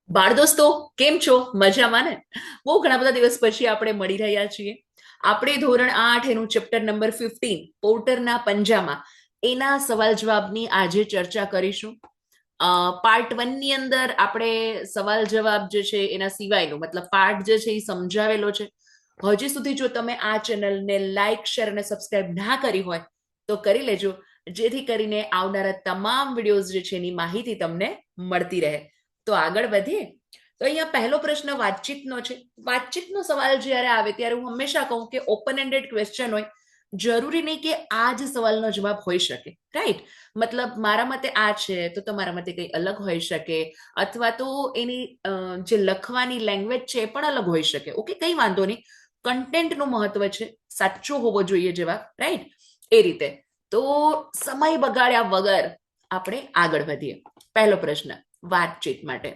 બાળ દોસ્તો, કેમ છો? મજામાં ને? બહુ ઘણા બધા દિવસ પછી આપણે મળી રહ્યા છીએ. આપણે ધોરણ 8 એનું ચેપ્ટર નંબર 15 પોર્ટરના પંજામાં એના સવાલ જવાબની આજે ચર્ચા કરીશું. પાર્ટ 1 ની અંદર આપણે સવાલ જવાબ જે છે એના સિવાયનો મતલબ પાર્ટ જે છે એ સમજાવેલો છે. હજી સુધી જો તમે આ ચેનલને લાઈક શેર અને સબસ્ક્રાઇબ ના કરી હોય તો કરી લેજો, જેથી કરીને આવનારા તમામ વિડીયોઝ જે છે એની માહિતી તમને મળતી રહે. તો આગળ વધીએ. તો અહીંયા પહેલો પ્રશ્ન વાતચીતનો છે. વાતચીતનો સવાલ જ્યારે આવે ત્યારે હું હંમેશા કહું કે ઓપન એન્ડેડ ક્વેશ્ચન હોય. જરૂરી નહીં કે આ જ સવાલનો જવાબ હોઈ શકે, રાઈટ? મતલબ મારા મતે આ છે તો તમારા મતે કંઈ અલગ હોઈ શકે, અથવા તો એની જે લખવાની લેંગ્વેજ છે એ પણ અલગ હોઈ શકે. ઓકે, કંઈ વાંધો નહીં. કન્ટેન્ટનું મહત્વ છે, સાચો હોવો જોઈએ જવાબ, રાઈટ? એ રીતે. તો સમય બગાડ્યા વગર આપણે આગળ વધીએ. પહેલો પ્રશ્ન વાતચીત માટે.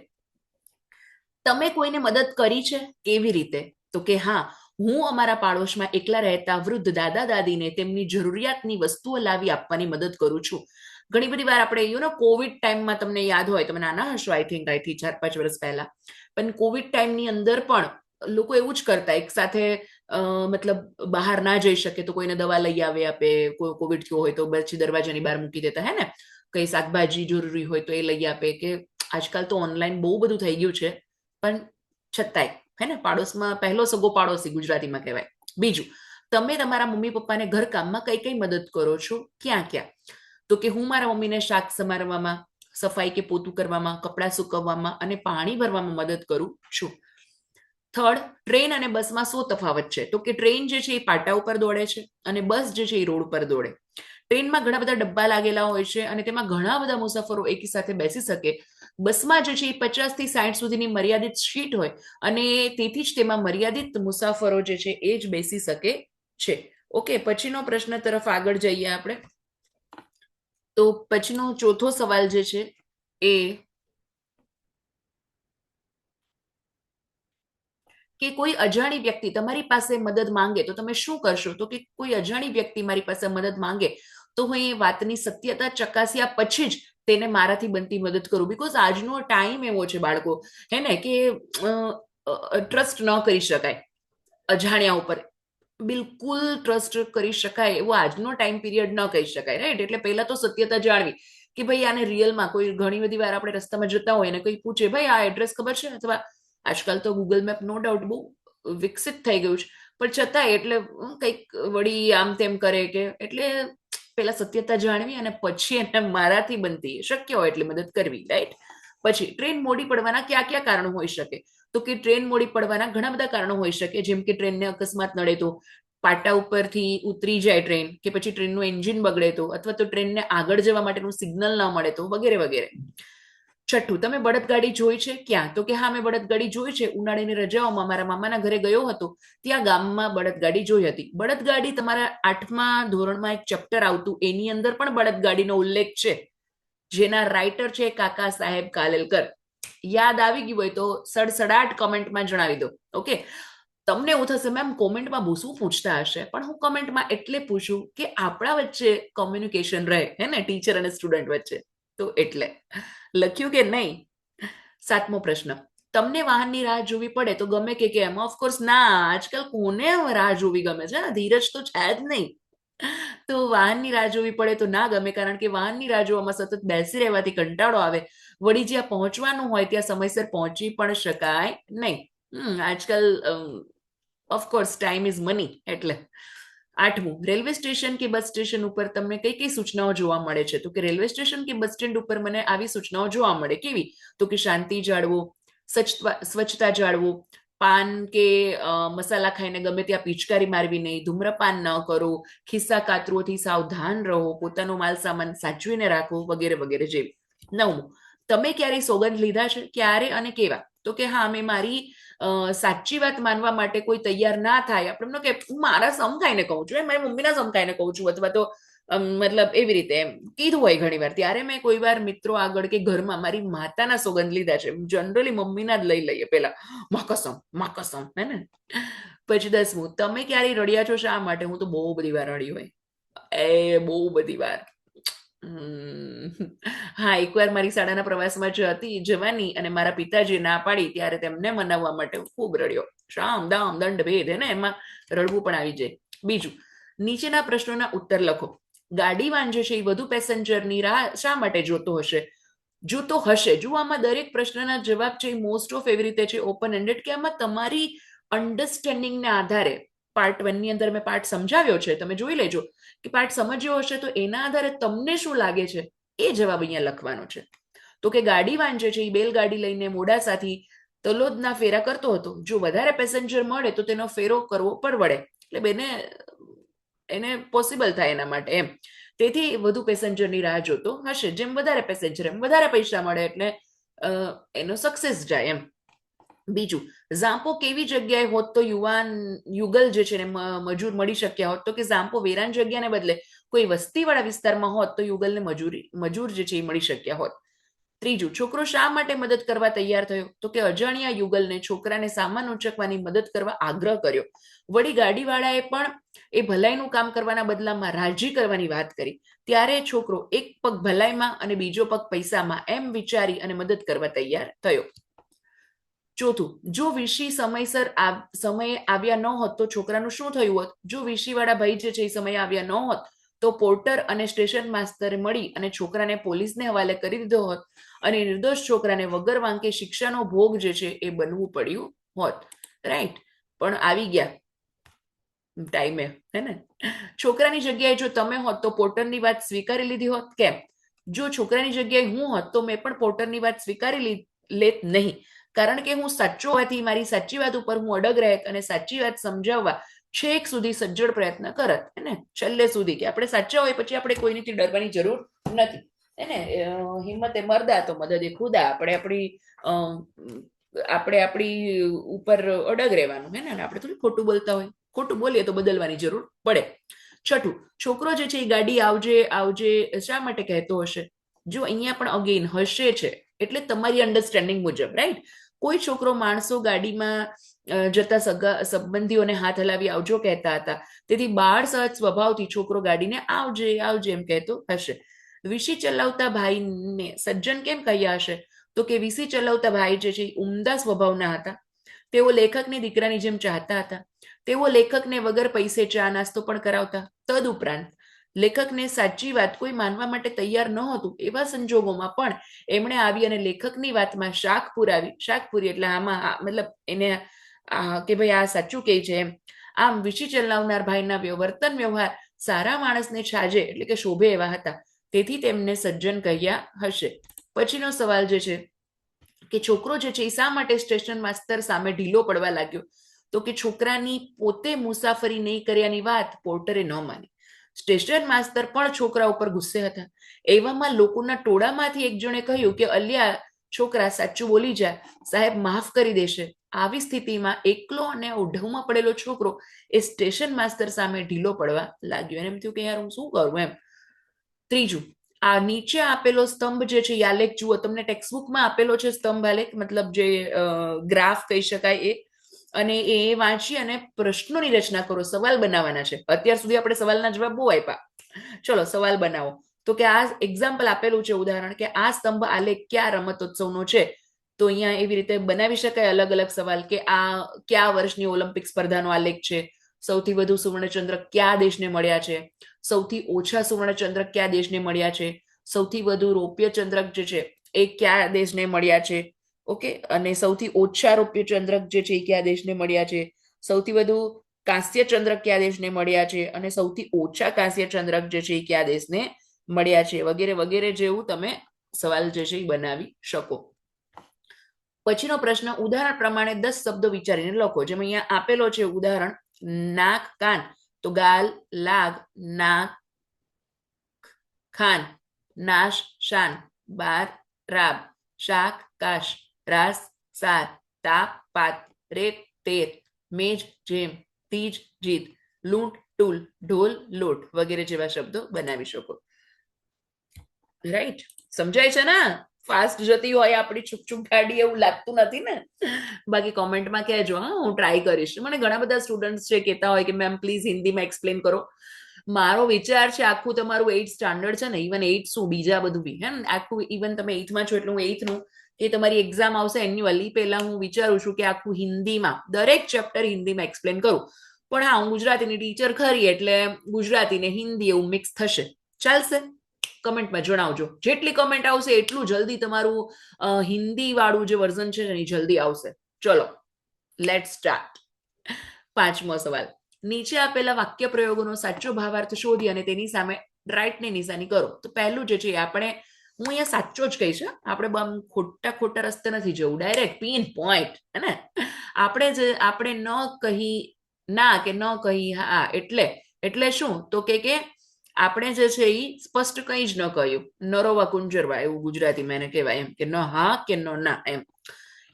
તમે કોઈને મદદ કરી છે? કેવી રીતે? તો કે હા, હું અમારા પાડોશમાં એકલા રહેતા વૃદ્ધ દાદા દાદીને તેમની જરૂરિયાતની વસ્તુઓ લાવી આપવાની મદદ કરું છું. ઘણી બધી વાર આપણે કોવિડ ટાઈમમાં તમને યાદ હોય, તમે નાના હશો, આઈ થિંક 4-5 વર્ષ પહેલા, પણ કોવિડ ટાઈમની અંદર પણ લોકો એવું જ કરતા, એક સાથે મતલબ બહાર ના જઈ શકે તો કોઈને દવા લઈ આવે આપે, કોઈ કોવિડ થયો હોય તો પછી દરવાજાની બહાર મૂકી દેતા, હે ને? કઈ શાકભાજી જરૂરી હોય તો એ લઈ આપે. કે આજકાલ તો ઓનલાઈન બહુ બધું થઈ ગયું છે, પણ છતાંય, હે ને, પાડોશમાં પહેલો સગો પાડોશી ગુજરાતીમાં કહેવાય. બીજું, તમે તમારા મમ્મી પપ્પાને ઘર કામમાં કઈ કઈ મદદ કરો છો, ક્યાં ક્યાં? તો કે હું મારા મમ્મીને શાક સમારવામાં, સફાઈ કે પોતું કરવામાં, કપડાં સુકવવામાં અને પાણી ભરવામાં મદદ કરું છું. થર્ડ, ટ્રેન અને બસમાં શું તફાવત છે? તો કે ટ્રેન જે છે એ પાટા ઉપર દોડે છે અને બસ જે છે એ રોડ પર દોડે. ટ્રેનમાં ઘણા બધા ડબ્બા લાગેલા હોય છે અને તેમાં ઘણા બધા મુસાફરો એકી સાથે બેસી શકે. બસમાં જે છે એ 50 થી 60 સુધીની મર્યાદિત સીટ હોય અને તેથી જ તેમાં મર્યાદિત મુસાફરો જે છે એ જ બેસી શકે છે. ઓકે, પછીનો પ્રશ્ન તરફ આગળ જઈએ આપણે. તો પછીનો ચોથો સવાલ જે છે એ કે કોઈ અજાણી વ્યક્તિ તમારી પાસે મદદ માંગે તો તમે શું કરશો? તો કે કોઈ અજાણી વ્યક્તિ મારી પાસે મદદ માંગે તો હું એ વાતની સત્યતા ચકાસ્યા પછી જ તેને મારાથી બનતી મદદ કરું. બીકોઝ આજનો ટાઈમ એવો છે બાળકો, હે ને, કે ટ્રસ્ટ ન કરી શકાય અજાણ્યા ઉપર. બિલકુલ ટ્રસ્ટ કરી શકાય એવો આજનો ટાઈમ પીરિયડ ન કહી શકાય, રાઈટ? એટલે પહેલા તો સત્યતા જાણવી કે ભાઈ આને રિયલમાં કોઈ, ઘણી બધી વાર આપણે રસ્તામાં જતા હોય અને કોઈ પૂછે, ભાઈ આ એડ્રેસ ખબર છે? અથવા આજકાલ તો ગૂગલ મેપ નો ડાઉટ બહુ વિકસિત થઈ ગયું છે, પણ છતાંય એટલે કંઈક વળી આમ તેમ કરે કે, એટલે પેલા સત્યતા જાણવી અને પછી એને મારાથી બનતી શક્ય હોય એટલે મદદ કરવી, રાઈટ? પછી ટ્રેન મોડી પડવાના કયા કયા કારણો હોઈ શકે? તો કે ટ્રેન મોડી પડવાના ઘણા બધા કારણો હોઈ શકે, જેમ કે ટ્રેનને અકસ્માત નડે તો, પાટા ઉપરથી ઉતરી જાય ટ્રેન, કે પછી ટ્રેનનું એન્જિન બગડે તો, અથવા તો ટ્રેનને આગળ જવા માટેનું સિગ્નલ ન મળે તો, વગેરે વગેરે. છઠ્ઠું, તમે બળદગાડી જોઈ છે? ક્યાં? તો કે હા, મેં બળદગાડી જોઈ છે. ઉનાળાની રજાઓમાં મારા મામાના ઘરે ગયો હતો, ત્યાં ગામમાં બળદગાડી જોઈ હતી. બળદગાડી તમારા 8મા ધોરણમાં એક ચેપ્ટર આવતું, એની અંદર પણ બળદગાડીનો ઉલ્લેખ છે, જેના રાઇટર છે કાકા સાહેબ કાલેલકર. યાદ આવી ગયું હોય તો સડસડાટ કોમેન્ટમાં જણાવી દો. ઓકે, તમને એવું થશે મેમ કોમેન્ટમાં બહુ શું પૂછતા હશે, પણ હું કોમેન્ટમાં એટલે પૂછું કે આપણા વચ્ચે કોમ્યુનિકેશન રહે, હે ને, ટીચર અને સ્ટુડન્ટ વચ્ચે. તો એટલે લખ્યું કે નહીં? સાતમો પ્રશ્ન, તમને વાહનની રાહ જોવી પડે તો ગમે કે કેમ? ઓફકોર્સ ના, આજકાલ કોને રાહ જોવી ગમે છે? ધીરજ તો છે જ નહીં. તો વાહનની રાહ જોવી પડે તો ના ગમે, કારણ કે વાહનની રાહ જોવામાં સતત બેસી રહેવાથી કંટાળો આવે. વળી જ્યાં પહોંચવાનું હોય ત્યાં સમયસર પહોંચી પણ શકાય નહીં. આજકાલ ઓફકોર્સ ટાઈમ ઇઝ મની. એટલે આઠમું, રેલવે સ્ટેશન કે બસ સ્ટેશન ઉપર તમને કઈ કઈ સૂચનાઓ જોવા મળે છે? તો કે રેલવે સ્ટેશન કે બસ સ્ટેન્ડ ઉપર મને આવી સૂચનાઓ જોવા મળે. કેવી? તો કે શાંતિ જાળવો, સ્વચ્છતા જાળવો, પાન કે મસાલા ખાઈને ગમે ત્યાં પિચકારી મારવી નહીં, ધૂમ્રપાન ન કરો, ખિસ્સા કાતરોથી સાવધાન રહો, પોતાનો માલ સામાન સાચવીને રાખો, વગેરે વગેરે જેવી. નવમું, તમે ક્યારે સોગંદ લીધા છે? ક્યારે અને કેવા? તો કે હા, મેં મારી સાચી વાત માનવા માટે કોઈ તૈયાર ના થાય, આપણે કે હું મારા સમ ખાઈને કહું છું, મારી મમ્મીના સમ ખાઈને કહું છું, અથવા તો મતલબ એવી રીતે એમ કીધું હોય ઘણી વાર, ત્યારે મેં કોઈ વાર મિત્રો આગળ કે ઘરમાં મારી માતાના સોગંદ લીધા છે. જનરલી મમ્મીના જ લઈ લઈએ પેલા, માકસમ, હે ને. પછી 10મું, તમે ક્યારે રડ્યા છો? શા માટે? હું તો બહુ બધી વાર રડી હોય, એ બહુ બધી વાર. હા, એકવાર મારી શાળાના પ્રવાસમાં જવાની અને મારા પિતાજીએ ના પાડી ત્યારે તેમને મનાવવા માટે હું ખૂબ રડ્યો. શામ દામ દંડ ભેદ હે ને, એમાં રડવું પણ આવી જાય. બીજું, નીચેના પ્રશ્નોના ઉત્તર લખો. ગાડીવાન જે છે એ વધુ પેસેન્જરની રાહ શા માટે જોતો હશે? જો આમાં દરેક પ્રશ્નના જવાબ છે મોસ્ટ ઓફ એવી રીતે છે ઓપન એન્ડેડ, કે આમાં તમારી અન્ડરસ્ટેન્ડિંગને આધારે પાર્ટ 1 ની અંદર મેં પાર્ટ સમજાવ્યો છે, તમે જોઈ લેજો કે પાર્ટ સમજ્યો હશે તો એના આધારે તમને શું લાગે છે એ જવાબ અહીંયા લખવાનો છે. તો કે ગાડીવાન જે છે એ બેલગાડી લઈને મોડાસાથી તલોદના ફેરા કરતો હતો. જો વધારે પેસેન્જર મળે તો તેનો ફેરો કરવો પરવડે, એટલે બેને એને પોસિબલ થાય એના માટે એમ. તેથી વધુ પેસેન્જરની રાહ જોતો હશે. જેમ વધારે પેસેન્જર એમ વધારે પૈસા મળે, એટલે એનો સક્સેસ જાય એમ. બીજું, ઝાંપો કેવી જગ્યાએ હોત તો યુગલ જે છે ને મજૂર મળી શક્યા હોત? તો કે ઝાંપો વેરાન જગ્યાને બદલે કોઈ વસ્તીવાળા વિસ્તારમાં હોત તો યુગલને મજૂર જે છે એ મળી શક્યા હોત. ત્રીજું, છોકરો શા માટે મદદ કરવા તૈયાર થયો? તો કે અજાણ્યા યુગલને છોકરાને સામાન ઉંચકવાની મદદ કરવા આગ્રહ કર્યો. વળી ગાડીવાળાએ પણ એ ભલાઈનું કામ કરવાના બદલામાં રાજી કરવાની વાત કરી. ત્યારે છોકરો એક પગ ભલાઈમાં અને બીજો પગ પૈસામાં એમ વિચારી અને મદદ કરવા તૈયાર થયો. ચોથું, જો વીસી સમયે આવ્યા ન હોત તો છોકરાનું શું થયું હોત? જો વીસીવાળા ભાઈ જે છે એ સમયે આવ્યા ન હોત તો પોર્ટર અને સ્ટેશન માસ્તરે મળી અને છોકરાને પોલીસને હવાલે કરી દીધો હોત અને નિર્દોષ છોકરાને વગર વાંકે શિક્ષાનો ભોગ જે છે એ બનવું પડ્યું હોત. રાઈટ? પણ આવી ગયા ટાઈમે, હે ને? છોકરાની જગ્યાએ જો તમે હોત તો પોર્ટરની વાત સ્વીકારી લીધી હોત? કેમ? જો છોકરાની જગ્યાએ હું હોત તો મેં પણ પોર્ટરની વાત સ્વીકારી લેત નહીં, કારણ કે હું સાચો હોવાથી મારી સાચી વાત ઉપર હું અડગ રહેત અને સાચી વાત સમજાવવા છેક સુધી સજ્જડ પ્રયત્ન કરત, હે, છેલ્લે સુધી, કે આપણે સાચા હોય પછી આપણે કોઈનીથી ડરવાની જરૂર નથી, હે. હિંમતે મરદા તો મદદ એ ખુદા. આપણે આપણી ઉપર અડગ રહેવાનું, હે ને? આપણે થોડી ખોટું બોલતા હોય. ખોટું બોલીએ તો બદલવાની જરૂર પડે. છઠ્ઠું, છોકરો જે છે એ ગાડી આવજે આવજે શા માટે કહેતો હશે? જો અહીંયા પણ અગેન હશે છે, એટલે તમારી અન્ડરસ્ટેન્ડિંગ મુજબ, રાઈટ? કોઈ છોકરો માણસો ગાડીમાં જતા સંબંધીઓને હાથ હલાવી આવજો કહેતા હતા, તેથી બાળ સહજ સ્વભાવથી છોકરો ગાડીને આવજે આવજે એમ કહેતો હશે. વીસી ચલાવતા ભાઈને સજ્જન કેમ કહ્યા હશે? તો કે વીસી ચલાવતા ભાઈ જે છે ઉમદા સ્વભાવના હતા. તેઓ લેખકની દીકરાની જેમ ચાહતા હતા. તેઓ લેખકને વગર પૈસે ચા નાસ્તો પણ કરાવતા. તદુપરાંત લેખકને સાચી વાત કોઈ માનવા માટે તૈયાર ન હતું. એવા સંજોગોમાં પણ એમણે આવી અને લેખકની વાતમાં શાક પૂરી, એટલે આમાં મતલબ એને કે ભાઈ આ સાચું કે છે એમ. આમ વીસી ચલાવનાર ભાઈના વર્તન વ્યવહાર સારા માણસને છાજે, એટલે કે શોભે એવા હતા. તેથી તેમને સજ્જન કહ્યા હશે. પછીનો સવાલ જે છે કે છોકરો જે છે એ શા માટે સ્ટેશન માસ્તર સામે ઢીલો પડવા લાગ્યો? તો કે છોકરાની પોતે મુસાફરી નહીં કર્યાની વાત પોર્ટરે ન માની. સ્ટેશન માસ્તર પણ છોકરા ઉપર ગુસ્સે હતા. એવામાં લોકોના ટોળામાંથી એક જણે કહ્યું કે અલ્યા છોકરા, સાચું બોલી જા, સાહેબ માફ કરી દેશે. આવી સ્થિતિમાં એકલો અને ઓઢવમાં પડેલો છોકરો એ સ્ટેશન માસ્તર સામે ઢીલો પડવા લાગ્યો. એને એમ થયું કે યાર હું શું કરું એમ. ત્રીજું, આ નીચે આપેલો સ્તંભ જે છે આલેખ જુઓ. તમને ટેક્સ્ટબુકમાં આપેલો છે સ્તંભ આલેખ, મતલબ જે ગ્રાફ કહી શકાય એ. અને એ વાંચી અને પ્રશ્નોની રચના કરો. સવાલ બનાવવાના છે. અત્યાર સુધી આપણે સવાલના જવાબ બહુ આપ્યા. ચલો સવાલ બનાવો. તો કે આ એક્ઝામ્પલ આપેલું છે, ઉદાહરણ, કે આ સ્તંભ આલેખ ક્યાં રમતોત્સવનો છે? તો અહીંયા એવી રીતે બનાવી શકાય અલગ અલગ સવાલ, કે આ કયા વર્ષની ઓલિમ્પિક સ્પર્ધાનો આલેખ છે? સૌથી વધુ સુવર્ણચંદ્રક કયા દેશને મળ્યા છે? સૌથી ઓછા સુવર્ણચંદ્રક કયા દેશને મળ્યા છે? સૌથી વધુ રૌપ્ય ચંદ્રક જે છે એ કયા દેશને મળ્યા છે? ઓકે. અને સૌથી ઓછા રૌપ્ય ચંદ્રક જે છે એ કયા દેશને મળ્યા છે? સૌથી વધુ કાંસ્ય ચંદ્રક કયા દેશને મળ્યા છે? અને સૌથી ઓછા કાંસ્ય ચંદ્રક જે છે એ કયા દેશને મળ્યા છે? વગેરે વગેરે જેવું તમે સવાલ જે છે એ બનાવી શકો. પછીનો પ્રશ્ન, ઉદાહરણ પ્રમાણે 10 શબ્દો વિચારીને લખો. જેમ અહીંયા આપેલો છે ઉદાહરણ, નાક કાન, તો ગાલ લાગ, નાક ખાન, નાશ શાન, બાર રાબ, શાક કાશ, રાસ સાર, તાપ પાત, રેત તેર, મેજ જેમ, તીજ જીત, લૂંટ ટૂલ, ઢોલ લોટ વગેરે જેવા શબ્દો બનાવી શકો. રાઈટ? સમજાય છે ને? ફાસ્ટ જતી હોય આપણી છુક ગાડી એવું લાગતું નથી ને? બાકી કોમેન્ટમાં કહેજો, હા, હું ટ્રાય કરીશ. મને ઘણા બધા સ્ટુડન્ટ્સ છે કહેતા હોય કે મેમ પ્લીઝ હિન્દીમાં એક્સપ્લેન કરો. મારો વિચાર છે આખું તમારું 8th સ્ટાન્ડર્ડ છે ને, ઇવન 8 શું બીજા બધું બી હે ને, આખું ઇવન તમે 8થમાં છો એટલે હું 8થનું એ તમારી એક્ઝામ આવશે એન્યુઅલી પહેલા હું વિચારું છું કે આખું હિન્દીમાં દરેક ચેપ્ટર હિન્દીમાં એક્સપ્લેન કરું. પણ હા, હું ગુજરાતીની ટીચર ખરી એટલે ગુજરાતી ને હિન્દી એવું મિક્સ થશે. ચાલશે? કમેન્ટમાં જણાવજો. જેટલી કમેન્ટ આવશે એટલું જલ્દી તમારું હિન્દી વાળું જે વર્ઝન છે એની જલ્દી આવશે. ચલો લેટ સ્ટાર્ટ. 5મો સવાલ. નીચે આપેલા વાક્ય પ્રયોગોનો સાચો ભાવાર્થ શોધી અને તેની સામે રાઈટની નિશાની કરો. તો પહેલું જે છે આપણે, હું અહીંયા સાચો જ કહીશ, આપણે ખોટા રસ્તે નથી જવું, ડાયરેક્ટ પિન પોઈન્ટ હે ને. આપણે ન કહી ના કે ન કહી હા, એટલે શું તો કે આપણે જે છે એ સ્પષ્ટ કંઈ જ ન કહ્યું. નરોવા કુંજરવા એવું ગુજરાતીમાં એને કહેવાય, એમ કે ન હા કે ન ના એમ.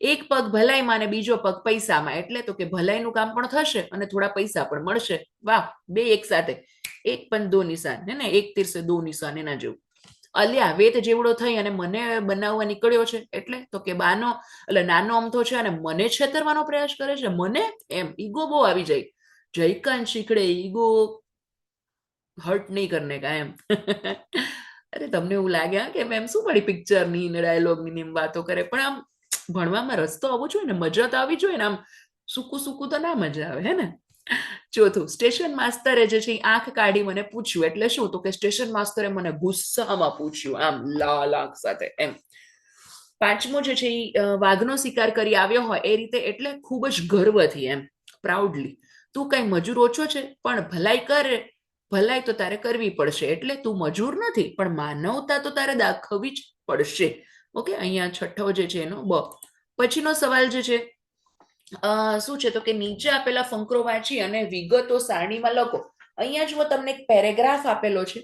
એક પગ ભલાઈમાં અને બીજો પગ પૈસામાં, એટલે તો કે ભલાઈનું કામ પણ થશે અને થોડા પૈસા પણ મળશે. વાહ, બે એક સાથે, એક પણ દો નિશાન હે ને, એક તીર સે દો નિશાન એના જેવું. અલ્યા વેત જેવડો થઈ અને મને બનાવવા નીકળ્યો છે, એટલે તો કે બાનો એટલે નાનો અમથો છે અને મને છેતરવાનો પ્રયાસ કરે છે. મને એમ ઈગો બહુ આવી જાય. જયકાન શીખડે ઈગો હર્ટ નહીં કરને કા એમ. અરે તમને એવું લાગે કે મેમ શું પડી પિક્ચરની ને ડાયલોગની એમ વાતો કરે, પણ આમ ભણવામાં રસ્તો આવવો જોઈએ ને, મજા તો આવી જોઈએ ને. આમ સૂકું તો ના મજા આવે હે ને. ચોથું, સ્ટેશન માસ્તરે જે છે આંખ કાઢી મને પૂછ્યું, એટલે શું તો કે સ્ટેશન માસ્તરે મને ગુસ્સામાં પૂછ્યું, આમ લાલ આંખ સાથે એમ. 5મો જે છે એ વાઘનો શિકાર કરી આવ્યો હોય એ રીતે, એટલે ખૂબ જ ગર્વથી એમ, પ્રાઉડલી. તું કઈ મજૂર ઓછો છે પણ ભલાઈ કરે, ભલાઈ તો તારે કરવી પડશે, એટલે તું મજૂર નથી પણ માનવતા તો તારે દાખવવી જ પડશે. ઓકે, અહીંયા છઠ્ઠો જે છે એનો બ. પછીનો સવાલ જે છે શું છે તો કે નીચે આપેલા ફંકરો વાંચી અને વિગતો સારણીમાં લખો. અહીંયા જુઓ તમને એક પેરેગ્રાફ આપેલો છે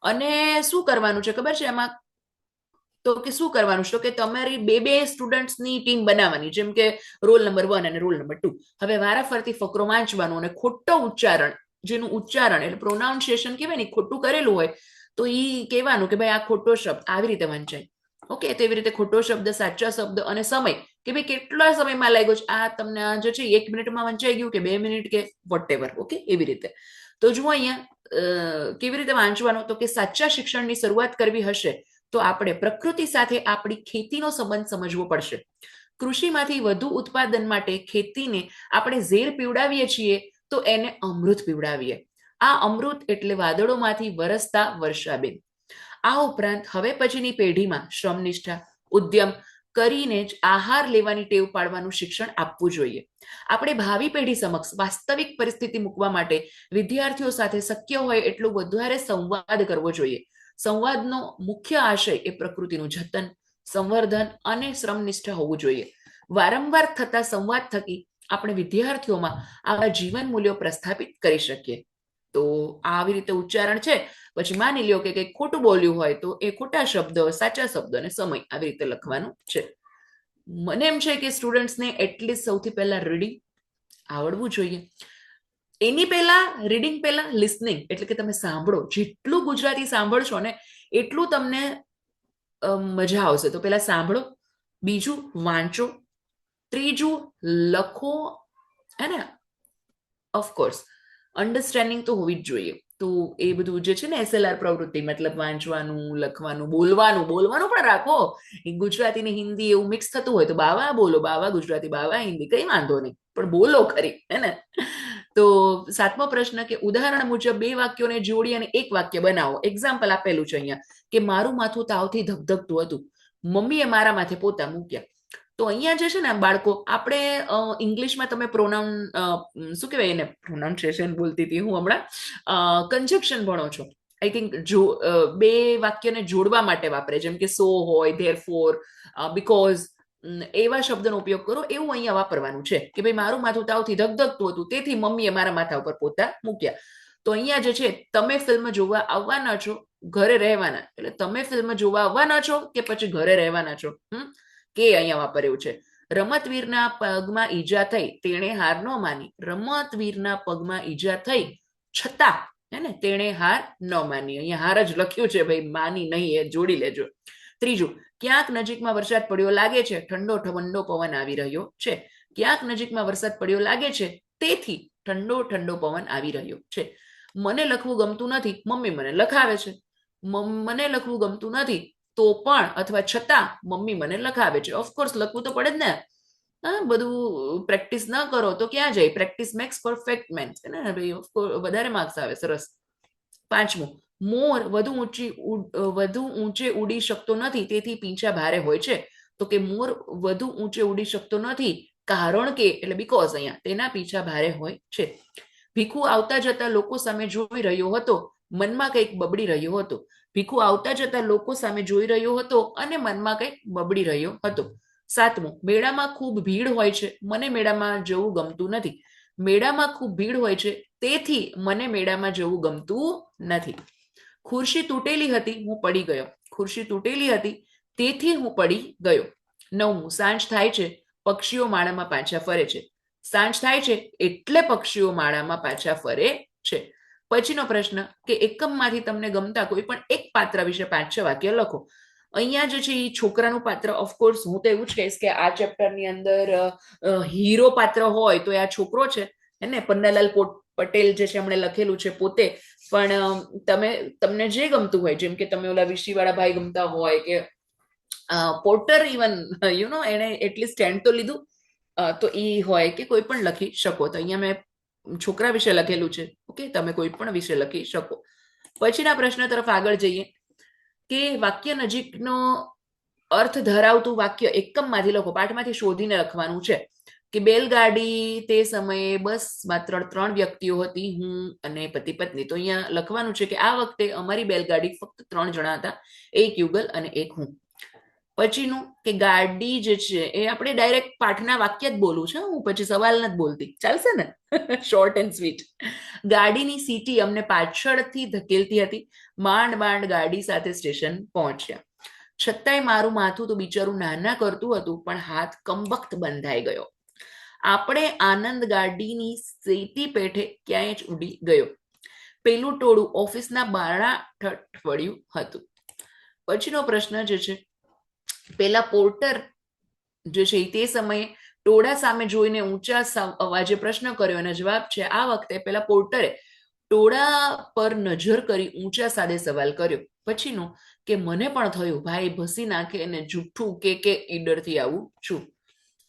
અને શું કરવાનું છે ખબર છે એમાં, તો કે શું કરવાનું છે તો કે તમારી બે સ્ટુડન્ટ્સની ટીમ બનાવવાની, જેમ કે રોલ નંબર 1 અને રોલ નંબર 2. હવે વારાફરતી ફકરો વાંચવાનો અને ખોટો ઉચ્ચારણ, જેનું ઉચ્ચારણ એટલે પ્રોનાઉન્સિએશન કહેવાય ને, ખોટું કરેલું હોય તો એ કહેવાનું કે ભાઈ આ ખોટો શબ્દ આવી રીતે વંચાય. ઓકે, તેવી રીતે ખોટો શબ્દ, સાચા શબ્દ અને સમય, કે ભાઈ કેટલા સમયમાં લાગ્યો છે આ તમને, આ જે છે 1 મિનિટમાં વંચાઈ ગયું કે 2 મિનિટ કે વોટેવર. ઓકે, એવી રીતે. તો જુઓ અહીંયા કેવી રીતે વાંચવાનું, તો કે સાચા શિક્ષણની શરૂઆત કરવી હશે તો આપણે પ્રકૃતિ સાથે આપણી ખેતીનો સંબંધ સમજવો પડશે. કૃષિમાંથી વધુ ઉત્પાદન માટે ખેતીને આપણે ઝેર પીવડાવીએ છીએ તો એને અમૃત પીવડાવીએ. આ અમૃત એટલે વાદળોમાંથી વરસતા વર્ષાબેન. આ ઉપરાંત હવે પછીની પેઢીમાં શ્રમનિષ્ઠા, ઉદ્યમ કરીને જ આહાર લેવાની ટેવ પાડવાનું શિક્ષણ આપવું જોઈએ. આપણે ભાવિ પેઢી સમક્ષ વાસ્તવિક પરિસ્થિતિ મૂકવા માટે વિદ્યાર્થીઓ સાથે શક્ય હોય એટલું વધારે સંવાદ કરવો જોઈએ. સંવાદનો મુખ્ય આશય એ પ્રકૃતિનું જતન, સંવર્ધન અને શ્રમનિષ્ઠા હોવું જોઈએ. વારંવાર થતા સંવાદ થકી આપણે વિદ્યાર્થીઓમાં આવા જીવન મૂલ્યો પ્રસ્થાપિત કરી શકીએ. તો આવી રીતે ઉચ્ચારણ છે. પછી માની લ્યો કે કંઈક ખોટું બોલ્યું હોય તો એ ખોટા શબ્દ, સાચા શબ્દ અને સમય આવી રીતે લખવાનું છે. મને એમ છે કે સ્ટુડન્ટ્સને એટલીસ્ટ સૌથી પહેલા રીડિંગ આવડવું જોઈએ. એની પહેલા રીડિંગ પહેલા લિસનિંગ, એટલે કે તમે સાંભળો. જેટલું ગુજરાતી સાંભળશો ને એટલું તમને મજા આવશે. તો પહેલા સાંભળો, બીજું વાંચો, ત્રીજું લખો, હે ને. ઓફકોર્સ અન્ડરસ્ટેન્ડિંગ તો હોવી જ જોઈએ. તો એ બધું જે છે ને SLR પ્રવૃત્તિ, મતલબ વાંચવાનું, લખવાનું, બોલવાનું પણ રાખો. ગુજરાતી ને હિન્દી એવું મિક્સ થતું હોય તો બાવા બોલો, બાવા ગુજરાતી, બાવા હિન્દી, કઈ વાંધો નહીં, પણ બોલો ખરી, હે ને. તો 7મો પ્રશ્ન કે ઉદાહરણ મુજબ 2 વાક્યોને જોડી અને એક વાક્ય બનાવો. એક્ઝામ્પલ આપેલું છે અહીંયા કે મારું માથું તાવથી ધગધગતું હતું, મમ્મીએ મારા માથે પોતા મૂક્યા. તો અહીંયા જે છે ને બાળકો, આપણે ઇંગ્લિશમાં તમે પ્રોનાઉન શું કહેવાય એને, પ્રોનાઉન્સિએશન બોલતી હતી હું હમણાં, કન્જક્શન ભણો છો આઈ થિંક. જો 2 વાક્યને જોડવા માટે વાપરે, જેમ કે સો હોય, ધેરફોર, બીકોઝ, એવા શબ્દનો ઉપયોગ કરો. એવું અહીંયા વાપરવાનું છે કે ભાઈ મારું માથું તાવથી ધગધગતું હતું તેથી મમ્મીએ મારા માથા ઉપર પોતા મૂક્યા. તો અહીંયા જે છે તમે ફિલ્મ જોવા આવવાના છો, ઘરે રહેવાના, એટલે તમે ફિલ્મ જોવા આવવાના છો કે પછી ઘરે રહેવાના છો, કે અહીંયા વાપર્યું છે. રમતવીરના પગમાં ઈજા થઈ, તેણે હાર ન માની. રમતવીરના પગમાં ઈજા થઈ છતાં, હે ને, તેણે હાર ન માની. અહીંયા હાર જ લખ્યું છે ભાઈ, માની નહીં, એ જોડી લેજો. ત્રીજું, ક્યાંક નજીકમાં વરસાદ પડ્યો લાગે છે, ઠંડો ઠંડો પવન આવી રહ્યો છે. ક્યાંક નજીકમાં વરસાદ પડ્યો લાગે છે તેથી ઠંડો ઠંડો પવન આવી રહ્યો છે. મને લખવું ગમતું નથી, મમ્મી મને લખાવે છે. મને લખવું ગમતું નથી તો પણ અથવા છતાં મમ્મી મને લખાવે છે. ઓફકોર્સ લખવું તો પડે જ ને. હા, બધું પ્રેક્ટિસ ના કરો તો ક્યાં જાય? પ્રેક્ટિસ મેક્સ પરફેક્ટ મેન છે ને ભાઈ. ઓફકોર્સ વધારે માર્ક્સ આવે. સરસ. પાંચમું, મોર વધુ ઊંચે ઉડી શકતો નથી તેથી પીંછા ભારે હોય છે. તો કે મોર વધુ ઊંચે ઉડી શકતો નથી કારણ કે, એટલે બીકોઝ અહીંયા તેના પીંછા ભારે હોય છે. ભીખુ આવતા જતા લોકો સામે જોઈ રહ્યો હતો, મનમાં કંઈક બબડી રહ્યો હતો. ભીખુ આવતા જતા લોકો સામે જોઈ રહ્યો હતો અને મનમાં કંઈક બબડી રહ્યો હતો. સાતમું, મેળામાં ખૂબ ભીડ હોય છે, મને મેળામાં જવું ગમતું નથી. મેળામાં ખૂબ ભીડ હોય છે તેથી મને મેળામાં જવું ગમતું નથી. ખુરશી તૂટેલી હતી, હું પડી ગયો. ખુરશી તૂટેલી હતી તેથી હું પડી ગયો. નવમું, સાંજ થાય છે, પક્ષીઓ માળામાં પાછા ફરે છે. સાંજ થાય છે એટલે પક્ષીઓ માળામાં પાછા ફરે છે. પછીનો પ્રશ્ન કે એકમમાંથી તમને ગમતા કોઈ પણ એક પાત્ર વિશે 5-6 વાક્ય લખો. અહીંયા જે છે એ છોકરાનું પાત્ર, ઓફકોર્સ હું તો એવું જ કહીશ કે આ ચેપ્ટરની અંદર હીરો પાત્ર હોય તો એ આ છોકરો છે ને, પન્નાલાલ પટેલ જે છે એમણે લખેલું છે પોતે. પણ તમને જે ગમતું હોય, જેમ કે તમે ઓલા વિશીવાળા ભાઈ ગમતા હોય કે પોર્ટર, ઇવન એને એટલી સ્ટેન્ડ તો લીધું, તો એ હોય કે કોઈ પણ લખી શકો. તો અહીંયા મેં છોકરા વિશે લખેલું છે. ઓકે, તમે કોઈ પણ વિશે લખી શકો. પછીના પ્રશ્ન તરફ આગળ જઈએ કે વાક્ય નજીકનો અર્થ ધરાવતું વાક્ય એકમમાંથી લખો. પાઠમાંથી શોધીને લખવાનું છે કે બેલગાડી તે સમયે બસ માત્ર 3 વ્યક્તિઓ હતી, હું અને પતિ પત્ની. તો અહીંયા લખવાનું છે કે આ વખતે અમારી બેલગાડી ફક્ત 3 જણા હતા, એક યુગલ અને એક હું. પછીનું કે ગાડી જે છે એ આપણે ડાયરેક્ટ પાઠના વાક્ય જ બોલું છે, હું પછી સવાલ નથી બોલતી. ચાલશે ને? Short and sweet. ગાડીની સીટી અમને પાછળથી ધકેલતી હતી. માંડ માંડ ગાડી સાથે સ્ટેશન પહોંચ્યા. છતાંય મારું માથું તો બિચારું નાના કરતું હતું, પણ હાથ કમબખ્ત બંધાઈ ગયો. આપણે આનંદ ગાડીની સીટી પેઠે ક્યાંય જ ઉડી ગયો. પેલું ટોળું ઓફિસના બારણા ઠઠવડ્યું હતું. પછીનો પ્રશ્ન જે છે, પેલા પોર્ટર જે છે તે સમયે ટોળા સામે જોઈને ઊંચા અવાજે પ્રશ્ન કર્યો અને જવાબ છે આ વખતે પેલા પોર્ટરે ટોળા પર નજર કરી ઊંચા સાદે સવાલ કર્યો. પછીનું કે મને પણ થયું ભાઈ ભસી નાખે અને જૂઠું કે ઈડરથી આવું છું.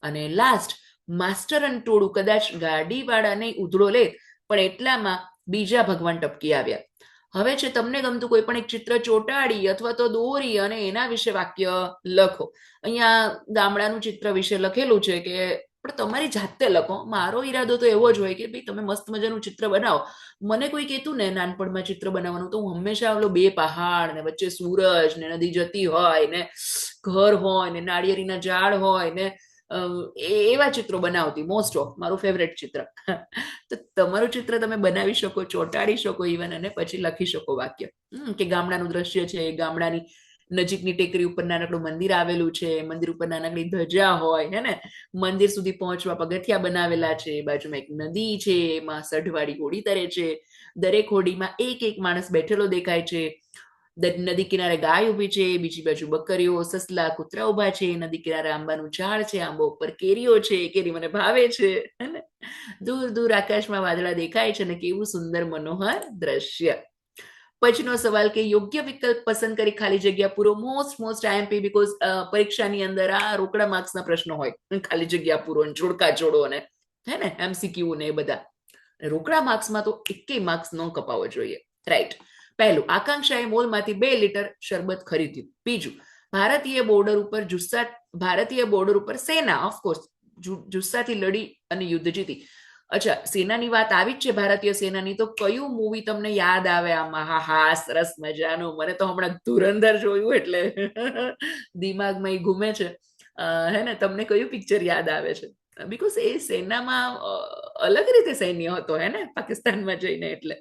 અને લાસ્ટ, માસ્ટર અને ટોળું કદાચ ગાડીવાળાને ઉધડો લે, પણ એટલામાં બીજા ભગવાન ટપકી આવ્યા. હવે છે તમને ગમતું કોઈ પણ એક ચિત્ર ચોંટાડી અથવા તો દોરી અને એના વિશે વાક્ય લખો. અહીંયા ગામડાનું ચિત્ર વિશે લખેલું છે કે પણ તમારી જાતે લખો. મારો ઈરાદો તો એવો જ હોય કે ભાઈ તમે મસ્ત મજાનું ચિત્ર બનાવો. મને કોઈ કહેતું ને નાનપણમાં ચિત્ર બનાવવાનું, તો હું હંમેશા ઓલો 2 પહાડ ને વચ્ચે સૂરજ ને નદી જતી હોય ને ઘર હોય ને નાળિયેરીના ઝાડ હોય ને એવા ચિત્રો બનાવતી. મોસ્ટ ઓફ મારું ફેવરેટ ચિત્ર. તો તમારું ચિત્ર તમે બનાવી શકો, ચોંટાડી શકો ઇવન, અને પછી લખી શકો વાક્ય કે ગામડાનું દ્રશ્ય છે, ગામડાની નજીકની ટેકરી ઉપર નાનકડું મંદિર આવેલું છે, મંદિર ઉપર નાનકડી ધજા હોય હે ને, મંદિર સુધી પહોંચવા પગથિયા બનાવેલા છે, બાજુમાં એક નદી છે, એમાં સઢવાળી હોડી તરે છે, દરેક હોડીમાં એક એક માણસ બેઠેલો દેખાય છે. નદી કિનારે ગાય ઉભી છે, બીજી બાજુ બકરીઓ, સસલા, કૂતરા ઉભા છે, નદી કિનારે આંબાનું ઝાડ છે, આંબા ઉપર કેરીઓ છે, કેરી મને ભાવે છે. દૂર દૂર આકાશમાં વાદળા દેખાય છે અને કેવું સુંદર મનોહર દ્રશ્ય. પછીનો સવાલ કે યોગ્ય વિકલ્પ પસંદ કરી ખાલી જગ્યા પૂરો. મોસ્ટ આઈએમપી, બીકોઝ પરીક્ષાની અંદર આ રોકડા માર્ક્સના પ્રશ્નો હોય, ખાલી જગ્યા પૂરો ને જોડકા જોડો ને હે ને એમસીક્યુ ને એ બધા. રોકડા માર્ક્સમાં તો એકેય માર્ક્સ ન કપાવો જોઈએ. રાઈટ. પહેલું, આકાંક્ષાએ મોલમાંથી 2 લીટર શરબત ખરીદ્યું. બીજું, ભારતીય બોર્ડર ઉપર સેના ઓફકોર્સ જુસ્સાથી લડી અને યુદ્ધ જીતી. અચ્છા, સેનાની વાત આવી જ છે, ભારતીય સેનાની. તો કયું મૂવી તમને યાદ આવે આમાં? હા હા, સરસ મજાનું. મને તો હમણાં ધુરંધર જોયું એટલે દિમાગમાં એ ઘૂમે છે. હે ને, તમને કયું પિક્ચર યાદ આવે છે? બીકોઝ એ સેનામાં અલગ રીતે સૈન્ય હતો હે ને પાકિસ્તાનમાં જઈને. એટલે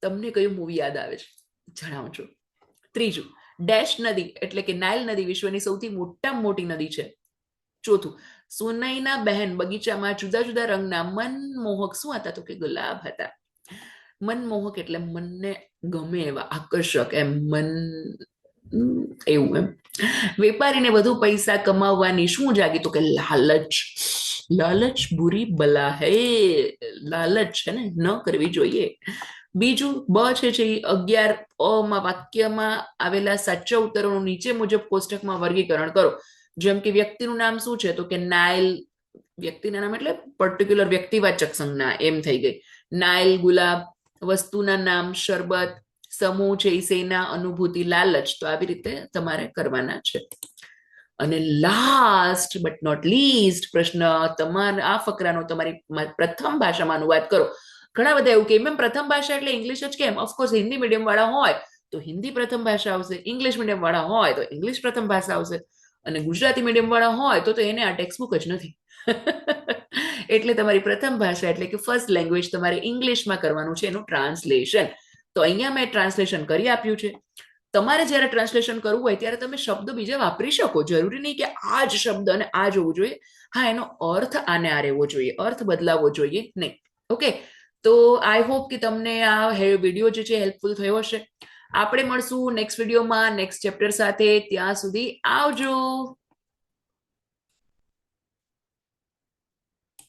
તમને કયું મૂવી યાદ આવે છે જણાવજો. ત્રીજું, ડેશ નદી એટલે કે નાઇલ નદી વિશ્વની સૌથી મોટામાં મોટી નદી છે. ચોથું, સુનૈના બહેન બગીચામાં જુદા જુદા રંગના મનમોહક શું હતા? તો કે ગુલાબ હતા. મનમોહક એટલે મનને ગમે એવા, આકર્ષક, એમ મન એવું એમ. વેપારીને વધુ પૈસા કમાવવાની શું જાગી? તો કે લાલચ. લાલચ બુરી બલા હે. લાલચ છે ને, ન કરવી જોઈએ. બીજું બ છે એ 11 માં વાક્યમાં આવેલા સાચા ઉત્તરોનું નીચે મુજબ કોષ્ટકમાં વર્ગીકરણ કરો. જેમ કે વ્યક્તિનું નામ શું છે, તો કે નાયલ. વ્યક્તિના નામ એટલે પર્ટિક્યુલર વ્યક્તિવાચક સંજ્ઞા એમ થઈ ગઈ. નાયલ ગુલાબ. વસ્તુના નામ શરબત. સમૂહ છે એ સેના, અનુભૂતિ, લાલચ. તો આવી રીતે તમારે કરવાના છે. અને લાસ્ટ બટ નોટ લીસ્ટ પ્રશ્ન, તમારા આ ફકરાનો તમારી પ્રથમ ભાષામાં અનુવાદ કરો. ઘણા બધા એવું કે મેમ પ્રથમ ભાષા એટલે ઇંગ્લિશ જ કેમ? ઓફકોર્સ હિન્દી મીડિયમ વાળા હોય તો હિન્દી પ્રથમ ભાષા આવશે, ઇંગ્લિશ મીડિયમ વાળા હોય તો ઇંગ્લિશ પ્રથમ ભાષા આવશે, અને ગુજરાતી મીડિયમ વાળા હોય તો એને આ ટેક્સ્ટબુક જ નથી. એટલે તમારી પ્રથમ ભાષા એટલે કે ફર્સ્ટ લેંગ્વેજ તમારે ઇંગ્લિશમાં કરવાનું છે એનું ટ્રાન્સલેશન. તો અહીંયા મેં ટ્રાન્સલેશન કરી આપ્યું છે. તમારે જ્યારે ટ્રાન્સલેશન કરવું હોય ત્યારે તમે શબ્દો બીજા વાપરી શકો. જરૂરી નહીં કે આ જ શબ્દ અને આ જ હોવું જોઈએ. હા, એનો અર્થ આને આ રહેવો જોઈએ, અર્થ બદલાવવો જોઈએ નહીં. ઓકે, તો આઈ હોપ કે તમને આ વિડીયો જે છે હેલ્પફુલ થયો હશે. આપણે મળશું નેક્સ્ટ વિડીયોમાં નેક્સ્ટ ચેપ્ટર સાથે. ત્યાં સુધી આવજો.